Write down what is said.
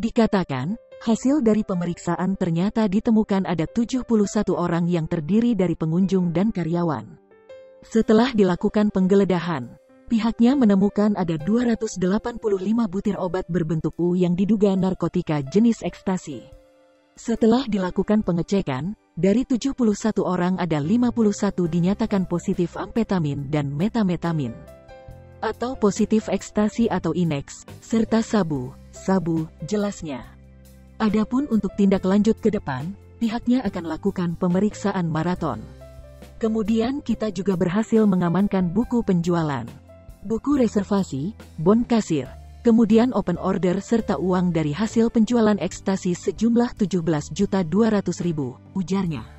Dikatakan, hasil dari pemeriksaan ternyata ditemukan ada 71 orang yang terdiri dari pengunjung dan karyawan. Setelah dilakukan penggeledahan, pihaknya menemukan ada 285 butir obat berbentuk U yang diduga narkotika jenis ekstasi. Setelah dilakukan pengecekan, dari 71 orang ada 51 dinyatakan positif amfetamin dan metametamin, atau positif ekstasi atau INEX, serta sabu, jelasnya. Adapun untuk tindak lanjut ke depan, pihaknya akan lakukan pemeriksaan maraton. Kemudian kita juga berhasil mengamankan buku penjualan, buku reservasi, bon kasir, kemudian open order serta uang dari hasil penjualan ekstasi sejumlah 17.200.000, ujarnya.